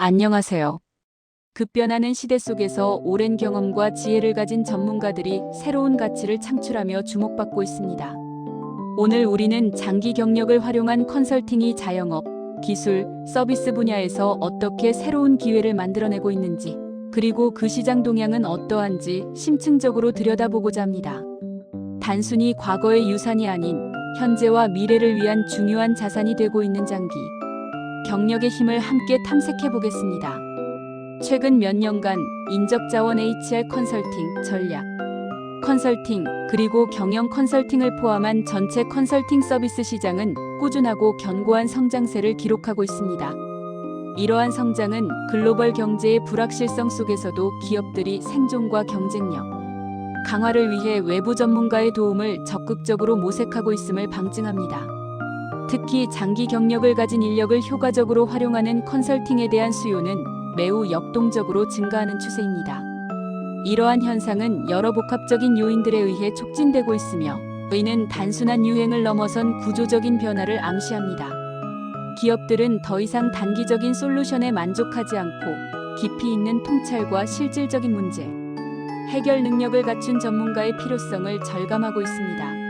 안녕하세요. 급변하는 시대 속에서 오랜 경험과 지혜를 가진 전문가들이 새로운 가치를 창출하며 주목받고 있습니다. 오늘 우리는 장기 경력을 활용한 컨설팅이 자영업, 기술, 서비스 분야에서 어떻게 새로운 기회를 만들어내고 있는지, 그리고 그 시장 동향은 어떠한지 심층적으로 들여다보고자 합니다. 단순히 과거의 유산이 아닌 현재와 미래를 위한 중요한 자산이 되고 있는 장기 경력의 힘을 함께 탐색해 보겠습니다. 최근 몇 년간 인적자원 HR 컨설팅, 전략 컨설팅, 그리고 경영 컨설팅을 포함한 전체 컨설팅 서비스 시장은 꾸준하고 견고한 성장세를 기록하고 있습니다. 이러한 성장은 글로벌 경제의 불확실성 속에서도 기업들이 생존과 경쟁력 강화를 위해 외부 전문가의 도움을 적극적으로 모색하고 있음을 방증합니다. 특히 장기 경력을 가진 인력을 효과적으로 활용하는 컨설팅에 대한 수요는 매우 역동적으로 증가하는 추세입니다. 이러한 현상은 여러 복합적인 요인들에 의해 촉진되고 있으며 이는 단순한 유행을 넘어선 구조적인 변화를 암시합니다. 기업들은 더 이상 단기적인 솔루션에 만족하지 않고 깊이 있는 통찰과 실질적인 문제, 해결 능력을 갖춘 전문가의 필요성을 절감하고 있습니다.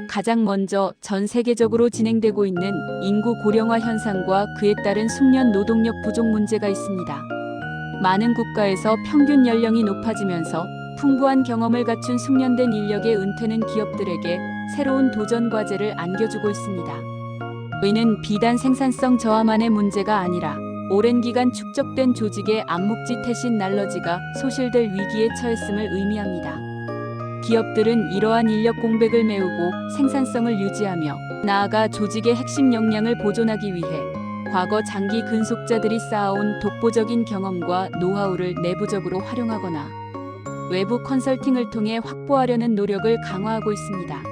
가장 먼저 전 세계적으로 진행되고 있는 인구 고령화 현상과 그에 따른 숙련 노동력 부족 문제가 있습니다. 많은 국가에서 평균 연령이 높아지면서 풍부한 경험을 갖춘 숙련된 인력의 은퇴는 기업들에게 새로운 도전 과제를 안겨주고 있습니다. 이는 비단 생산성 저하만의 문제가 아니라 오랜 기간 축적된 조직의 암묵지태신 날러지가 소실될 위기에 처했음을 의미합니다. 기업들은 이러한 인력 공백을 메우고 생산성을 유지하며 나아가 조직의 핵심 역량을 보존하기 위해 과거 장기 근속자들이 쌓아온 독보적인 경험과 노하우를 내부적으로 활용하거나 외부 컨설팅을 통해 확보하려는 노력을 강화하고 있습니다.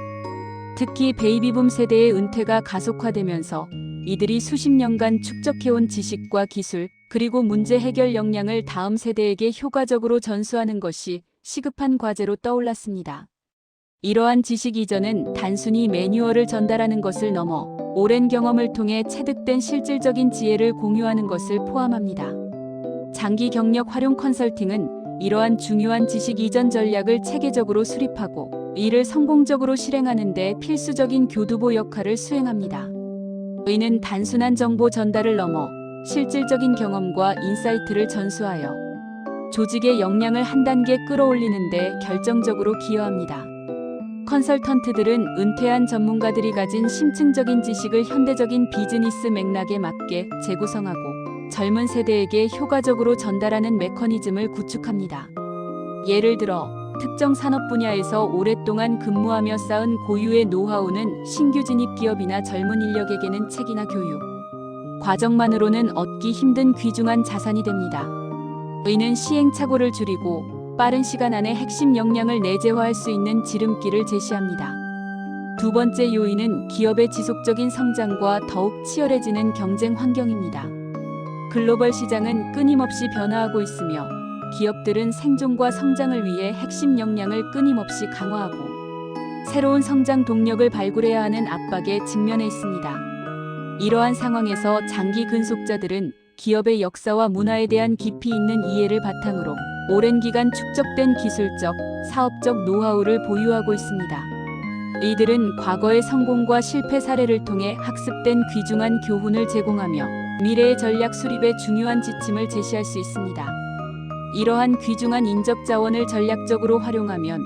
특히 베이비붐 세대의 은퇴가 가속화되면서 이들이 수십 년간 축적해온 지식과 기술, 그리고 문제 해결 역량을 다음 세대에게 효과적으로 전수하는 것이 시급한 과제로 떠올랐습니다. 이러한 지식 이전은 단순히 매뉴얼을 전달하는 것을 넘어 오랜 경험을 통해 체득된 실질적인 지혜를 공유하는 것을 포함합니다. 장기 경력 활용 컨설팅은 이러한 중요한 지식 이전 전략을 체계적으로 수립하고 이를 성공적으로 실행하는 데 필수적인 교두보 역할을 수행합니다. 이는 단순한 정보 전달을 넘어 실질적인 경험과 인사이트를 전수하여 조직의 역량을 한 단계 끌어올리는 데 결정적으로 기여합니다. 컨설턴트들은 은퇴한 전문가들이 가진 심층적인 지식을 현대적인 비즈니스 맥락에 맞게 재구성하고 젊은 세대에게 효과적으로 전달하는 메커니즘을 구축합니다. 예를 들어 특정 산업 분야에서 오랫동안 근무하며 쌓은 고유의 노하우는 신규 진입 기업이나 젊은 인력에게는 책이나 교육 과정만으로는 얻기 힘든 귀중한 자산이 됩니다. 이는 시행착오를 줄이고 빠른 시간 안에 핵심 역량을 내재화할 수 있는 지름길을 제시합니다. 두 번째 요인은 기업의 지속적인 성장과 더욱 치열해지는 경쟁 환경입니다. 글로벌 시장은 끊임없이 변화하고 있으며 기업들은 생존과 성장을 위해 핵심 역량을 끊임없이 강화하고 새로운 성장 동력을 발굴해야 하는 압박에 직면해 있습니다. 이러한 상황에서 장기 근속자들은 기업의 역사와 문화에 대한 깊이 있는 이해를 바탕으로 오랜 기간 축적된 기술적, 사업적 노하우를 보유하고 있습니다. 이들은 과거의 성공과 실패 사례를 통해 학습된 귀중한 교훈을 제공하며 미래의 전략 수립에 중요한 지침을 제시할 수 있습니다. 이러한 귀중한 인적 자원을 전략적으로 활용하면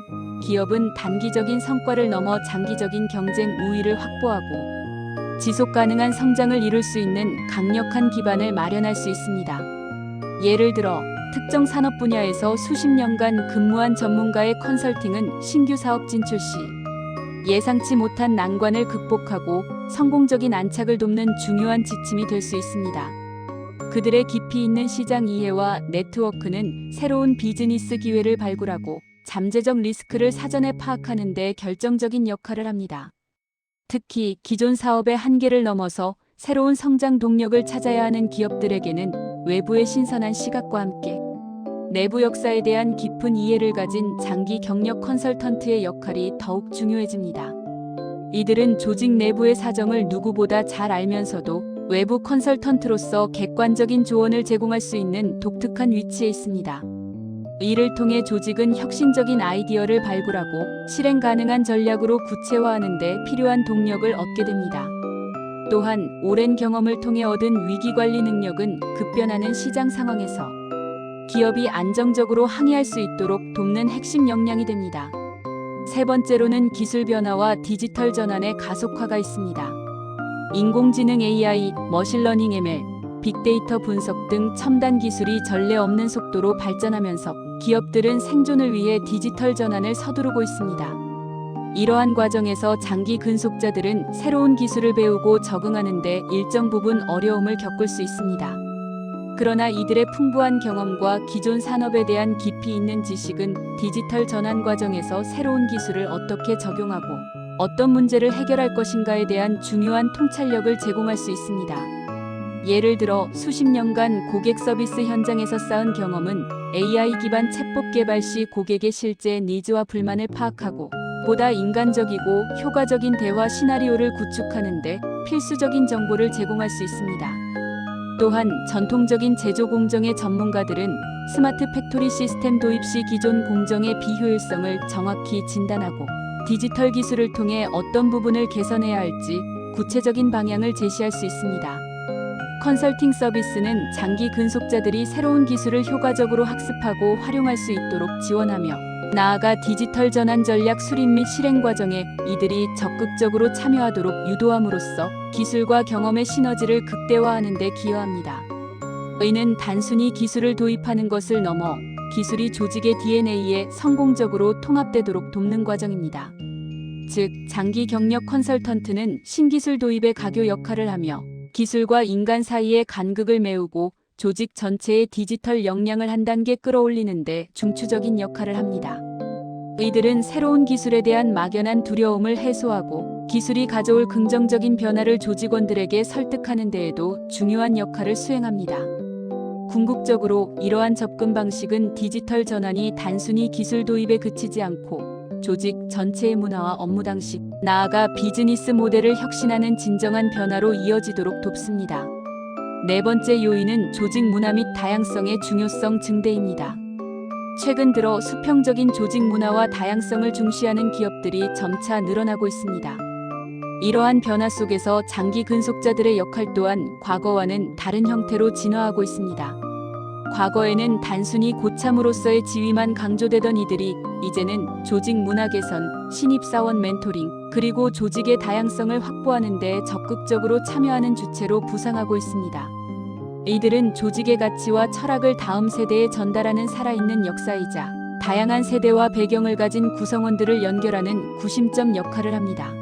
기업은 단기적인 성과를 넘어 장기적인 경쟁 우위를 확보하고 지속 가능한 성장을 이룰 수 있는 강력한 기반을 마련할 수 있습니다. 예를 들어 특정 산업 분야에서 수십 년간 근무한 전문가의 컨설팅은 신규 사업 진출 시 예상치 못한 난관을 극복하고 성공적인 안착을 돕는 중요한 지침이 될 수 있습니다. 그들의 깊이 있는 시장 이해와 네트워크는 새로운 비즈니스 기회를 발굴하고 잠재적 리스크를 사전에 파악하는 데 결정적인 역할을 합니다. 특히 기존 사업의 한계를 넘어서 새로운 성장 동력을 찾아야 하는 기업들에게는 외부의 신선한 시각과 함께 내부 역사에 대한 깊은 이해를 가진 장기 경력 컨설턴트의 역할이 더욱 중요해집니다. 이들은 조직 내부의 사정을 누구보다 잘 알면서도 외부 컨설턴트로서 객관적인 조언을 제공할 수 있는 독특한 위치에 있습니다. 이를 통해 조직은 혁신적인 아이디어를 발굴하고 실행 가능한 전략으로 구체화하는 데 필요한 동력을 얻게 됩니다. 또한 오랜 경험을 통해 얻은 위기관리 능력은 급변하는 시장 상황에서 기업이 안정적으로 항해할 수 있도록 돕는 핵심 역량이 됩니다. 세 번째로는 기술 변화와 디지털 전환의 가속화가 있습니다. 인공지능 AI, 머신러닝 ML, 빅데이터 분석 등 첨단 기술이 전례 없는 속도로 발전하면서 기업들은 생존을 위해 디지털 전환을 서두르고 있습니다. 이러한 과정에서 장기 근속자들은 새로운 기술을 배우고 적응하는 데 일정 부분 어려움을 겪을 수 있습니다. 그러나 이들의 풍부한 경험과 기존 산업에 대한 깊이 있는 지식은 디지털 전환 과정에서 새로운 기술을 어떻게 적용하고 어떤 문제를 해결할 것인가에 대한 중요한 통찰력을 제공할 수 있습니다. 예를 들어 수십 년간 고객 서비스 현장에서 쌓은 경험은 AI 기반 챗봇 개발 시 고객의 실제 니즈와 불만을 파악하고 보다 인간적이고 효과적인 대화 시나리오를 구축하는 데 필수적인 정보를 제공할 수 있습니다. 또한 전통적인 제조 공정의 전문가들은 스마트 팩토리 시스템 도입 시 기존 공정의 비효율성을 정확히 진단하고 디지털 기술을 통해 어떤 부분을 개선해야 할지 구체적인 방향을 제시할 수 있습니다. 컨설팅 서비스는 장기 근속자들이 새로운 기술을 효과적으로 학습하고 활용할 수 있도록 지원하며 나아가 디지털 전환 전략 수립 및 실행 과정에 이들이 적극적으로 참여하도록 유도함으로써 기술과 경험의 시너지를 극대화하는 데 기여합니다. 이는 단순히 기술을 도입하는 것을 넘어 기술이 조직의 DNA에 성공적으로 통합되도록 돕는 과정입니다. 즉, 장기 경력 컨설턴트는 신기술 도입의 가교 역할을 하며 기술과 인간 사이의 간극을 메우고 조직 전체의 디지털 역량을 한 단계 끌어올리는 데 중추적인 역할을 합니다. 이들은 새로운 기술에 대한 막연한 두려움을 해소하고 기술이 가져올 긍정적인 변화를 조직원들에게 설득하는 데에도 중요한 역할을 수행합니다. 궁극적으로 이러한 접근 방식은 디지털 전환이 단순히 기술 도입에 그치지 않고 조직 전체의 문화와 업무 방식, 나아가 비즈니스 모델을 혁신하는 진정한 변화로 이어지도록 돕습니다. 네 번째 요인은 조직 문화 및 다양성의 중요성 증대입니다. 최근 들어 수평적인 조직 문화와 다양성을 중시하는 기업들이 점차 늘어나고 있습니다. 이러한 변화 속에서 장기 근속자들의 역할 또한 과거와는 다른 형태로 진화하고 있습니다. 과거에는 단순히 고참으로서의 지위만 강조되던 이들이 이제는 조직 문화 개선, 신입사원 멘토링, 그리고 조직의 다양성을 확보하는 데 적극적으로 참여하는 주체로 부상하고 있습니다. 이들은 조직의 가치와 철학을 다음 세대에 전달하는 살아있는 역사이자 다양한 세대와 배경을 가진 구성원들을 연결하는 구심점 역할을 합니다.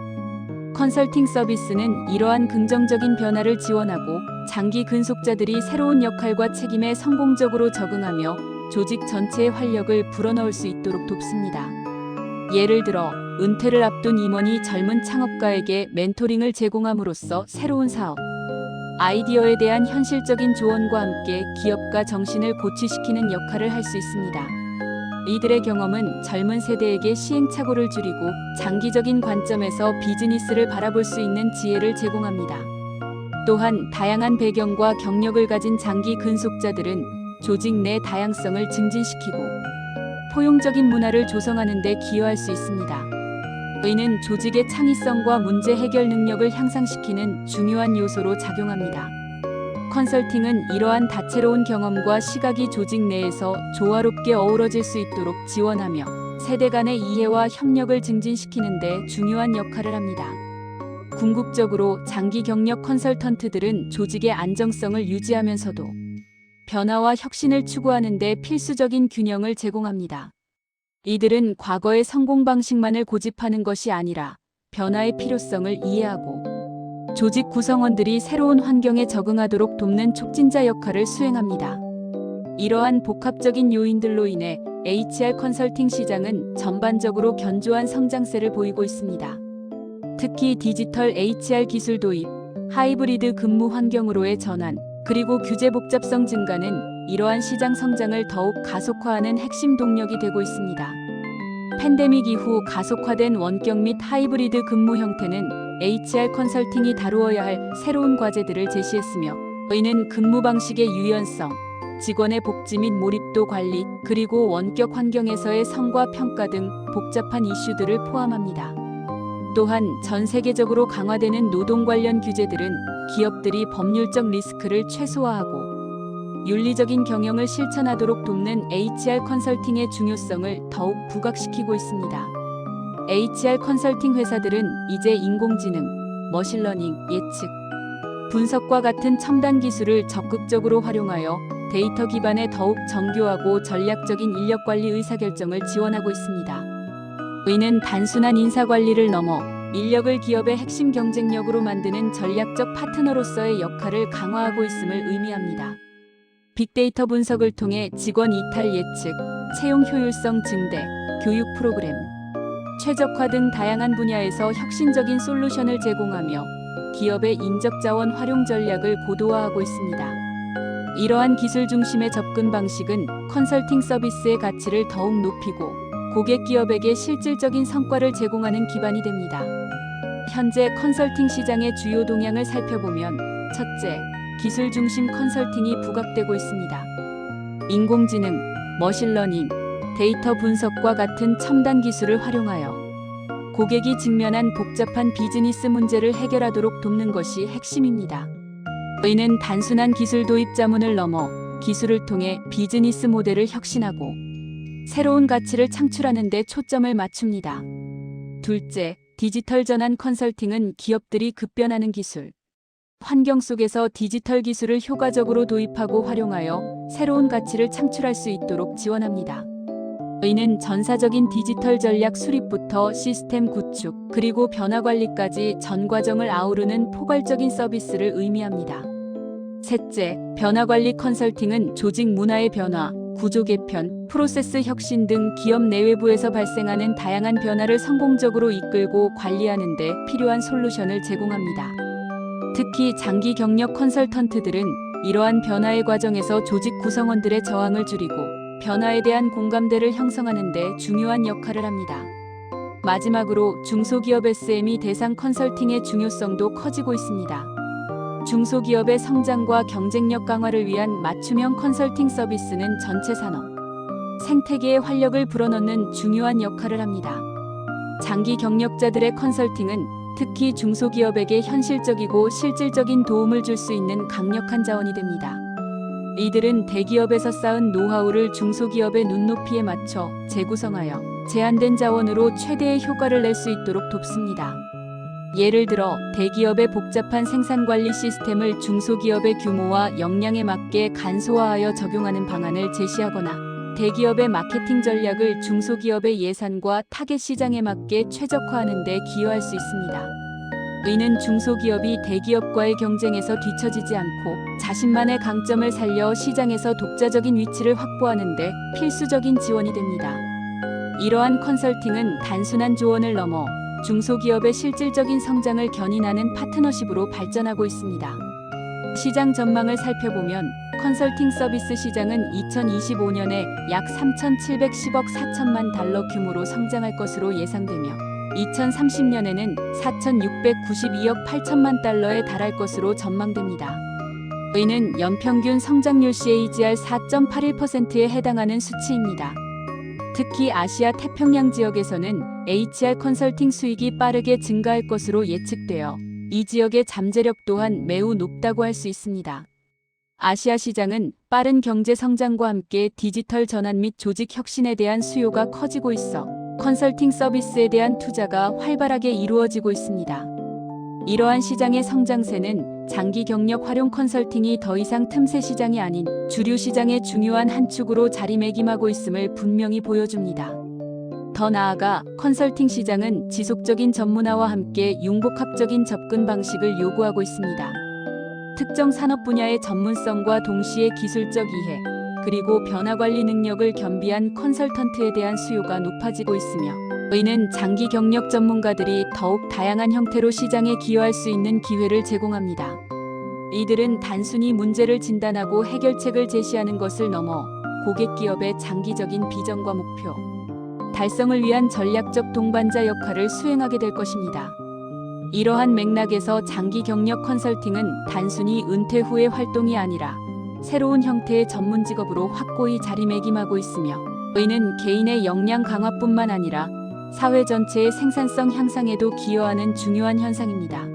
컨설팅 서비스는 이러한 긍정적인 변화를 지원하고 장기 근속자들이 새로운 역할과 책임에 성공적으로 적응하며 조직 전체의 활력을 불어넣을 수 있도록 돕습니다. 예를 들어 은퇴를 앞둔 임원이 젊은 창업가에게 멘토링을 제공함으로써 새로운 사업, 아이디어에 대한 현실적인 조언과 함께 기업가 정신을 고취시키는 역할을 할 수 있습니다. 이들의 경험은 젊은 세대에게 시행착오를 줄이고 장기적인 관점에서 비즈니스를 바라볼 수 있는 지혜를 제공합니다. 또한 다양한 배경과 경력을 가진 장기 근속자들은 조직 내 다양성을 증진시키고 포용적인 문화를 조성하는 데 기여할 수 있습니다. 이는 조직의 창의성과 문제 해결 능력을 향상시키는 중요한 요소로 작용합니다. 컨설팅은 이러한 다채로운 경험과 시각이 조직 내에서 조화롭게 어우러질 수 있도록 지원하며 세대 간의 이해와 협력을 증진시키는 데 중요한 역할을 합니다. 궁극적으로 장기 경력 컨설턴트들은 조직의 안정성을 유지하면서도 변화와 혁신을 추구하는 데 필수적인 균형을 제공합니다. 이들은 과거의 성공 방식만을 고집하는 것이 아니라 변화의 필요성을 이해하고 조직 구성원들이 새로운 환경에 적응하도록 돕는 촉진자 역할을 수행합니다. 이러한 복합적인 요인들로 인해 HR 컨설팅 시장은 전반적으로 견조한 성장세를 보이고 있습니다. 특히 디지털 HR 기술 도입, 하이브리드 근무 환경으로의 전환, 그리고 규제 복잡성 증가는 이러한 시장 성장을 더욱 가속화하는 핵심 동력이 되고 있습니다. 팬데믹 이후 가속화된 원격 및 하이브리드 근무 형태는 HR 컨설팅이 다루어야 할 새로운 과제들을 제시했으며 이는 근무 방식의 유연성, 직원의 복지 및 몰입도 관리, 그리고 원격 환경에서의 성과 평가 등 복잡한 이슈들을 포함합니다. 또한 전 세계적으로 강화되는 노동 관련 규제들은 기업들이 법률적 리스크를 최소화하고 윤리적인 경영을 실천하도록 돕는 HR 컨설팅의 중요성을 더욱 부각시키고 있습니다. HR 컨설팅 회사들은 이제 인공지능, 머신러닝, 예측, 분석과 같은 첨단 기술을 적극적으로 활용하여 데이터 기반의 더욱 정교하고 전략적인 인력 관리 의사결정을 지원하고 있습니다. 이는 단순한 인사 관리를 넘어 인력을 기업의 핵심 경쟁력으로 만드는 전략적 파트너로서의 역할을 강화하고 있음을 의미합니다. 빅데이터 분석을 통해 직원 이탈 예측, 채용 효율성 증대, 교육 프로그램, 최적화 등 다양한 분야에서 혁신적인 솔루션을 제공하며 기업의 인적 자원 활용 전략을 고도화하고 있습니다. 이러한 기술 중심의 접근 방식은 컨설팅 서비스의 가치를 더욱 높이고 고객 기업에게 실질적인 성과를 제공하는 기반이 됩니다. 현재 컨설팅 시장의 주요 동향을 살펴보면 첫째, 기술 중심 컨설팅이 부각되고 있습니다. 인공지능, 머신러닝, 데이터 분석과 같은 첨단 기술을 활용하여 고객이 직면한 복잡한 비즈니스 문제를 해결하도록 돕는 것이 핵심입니다. 이는 단순한 기술 도입 자문을 넘어 기술을 통해 비즈니스 모델을 혁신하고 새로운 가치를 창출하는 데 초점을 맞춥니다. 둘째, 디지털 전환 컨설팅은 기업들이 급변하는 기술, 환경 속에서 디지털 기술을 효과적으로 도입하고 활용하여 새로운 가치를 창출할 수 있도록 지원합니다. 이는 전사적인 디지털 전략 수립부터 시스템 구축, 그리고 변화 관리까지 전 과정을 아우르는 포괄적인 서비스를 의미합니다. 셋째, 변화 관리 컨설팅은 조직 문화의 변화, 구조 개편, 프로세스 혁신 등 기업 내외부에서 발생하는 다양한 변화를 성공적으로 이끌고 관리하는 데 필요한 솔루션을 제공합니다. 특히 장기 경력 컨설턴트들은 이러한 변화의 과정에서 조직 구성원들의 저항을 줄이고 변화에 대한 공감대를 형성하는 데 중요한 역할을 합니다. 마지막으로 중소기업 SME 대상 컨설팅의 중요성도 커지고 있습니다. 중소기업의 성장과 경쟁력 강화를 위한 맞춤형 컨설팅 서비스는 전체 산업, 생태계에 활력을 불어넣는 중요한 역할을 합니다. 장기 경력자들의 컨설팅은 특히 중소기업에게 현실적이고 실질적인 도움을 줄 수 있는 강력한 자원이 됩니다. 이들은 대기업에서 쌓은 노하우를 중소기업의 눈높이에 맞춰 재구성하여 제한된 자원으로 최대의 효과를 낼 수 있도록 돕습니다. 예를 들어 대기업의 복잡한 생산관리 시스템을 중소기업의 규모와 역량에 맞게 간소화하여 적용하는 방안을 제시하거나 대기업의 마케팅 전략을 중소기업의 예산과 타겟 시장에 맞게 최적화하는 데 기여할 수 있습니다. 이는 중소기업이 대기업과의 경쟁에서 뒤처지지 않고 자신만의 강점을 살려 시장에서 독자적인 위치를 확보하는 데 필수적인 지원이 됩니다. 이러한 컨설팅은 단순한 조언을 넘어 중소기업의 실질적인 성장을 견인하는 파트너십으로 발전하고 있습니다. 시장 전망을 살펴보면 컨설팅 서비스 시장은 2025년에 약 3,710억 4천만 달러 규모로 성장할 것으로 예상되며 2030년에는 4,692억 8천만 달러에 달할 것으로 전망됩니다. 이는 연평균 성장률 CAGR 4.81%에 해당하는 수치입니다. 특히 아시아 태평양 지역에서는 HR 컨설팅 수익이 빠르게 증가할 것으로 예측되어 이 지역의 잠재력 또한 매우 높다고 할 수 있습니다. 아시아 시장은 빠른 경제 성장과 함께 디지털 전환 및 조직 혁신에 대한 수요가 커지고 있어 컨설팅 서비스에 대한 투자가 활발하게 이루어지고 있습니다. 이러한 시장의 성장세는 장기 경력 활용 컨설팅이 더 이상 틈새 시장이 아닌 주류 시장의 중요한 한 축으로 자리매김하고 있음을 분명히 보여줍니다. 더 나아가 컨설팅 시장은 지속적인 전문화와 함께 융복합적인 접근 방식을 요구하고 있습니다. 특정 산업 분야의 전문성과 동시에 기술적 이해, 그리고 변화 관리 능력을 겸비한 컨설턴트에 대한 수요가 높아지고 있으며 이는 장기 경력 전문가들이 더욱 다양한 형태로 시장에 기여할 수 있는 기회를 제공합니다. 이들은 단순히 문제를 진단하고 해결책을 제시하는 것을 넘어 고객 기업의 장기적인 비전과 목표, 달성을 위한 전략적 동반자 역할을 수행하게 될 것입니다. 이러한 맥락에서 장기 경력 컨설팅은 단순히 은퇴 후의 활동이 아니라 새로운 형태의 전문 직업으로 확고히 자리매김하고 있으며 이는 개인의 역량 강화뿐만 아니라 사회 전체의 생산성 향상에도 기여하는 중요한 현상입니다.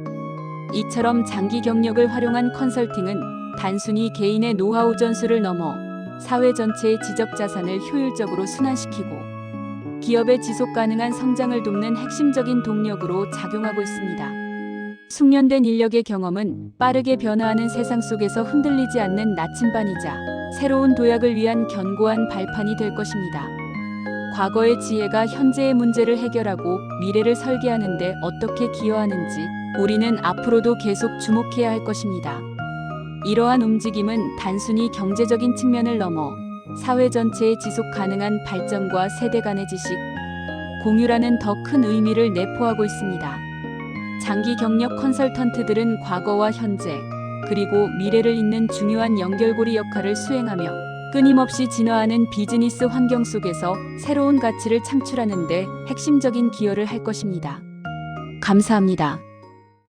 이처럼 장기 경력을 활용한 컨설팅은 단순히 개인의 노하우 전수를 넘어 사회 전체의 지적 자산을 효율적으로 순환시키고 기업의 지속 가능한 성장을 돕는 핵심적인 동력으로 작용하고 있습니다. 숙련된 인력의 경험은 빠르게 변화하는 세상 속에서 흔들리지 않는 나침반이자 새로운 도약을 위한 견고한 발판이 될 것입니다. 과거의 지혜가 현재의 문제를 해결하고 미래를 설계하는 데 어떻게 기여하는지 우리는 앞으로도 계속 주목해야 할 것입니다. 이러한 움직임은 단순히 경제적인 측면을 넘어 사회 전체의 지속 가능한 발전과 세대 간의 지식, 공유라는 더 큰 의미를 내포하고 있습니다. 장기 경력 컨설턴트들은 과거와 현재, 그리고 미래를 잇는 중요한 연결고리 역할을 수행하며 끊임없이 진화하는 비즈니스 환경 속에서 새로운 가치를 창출하는 데 핵심적인 기여를 할 것입니다. 감사합니다.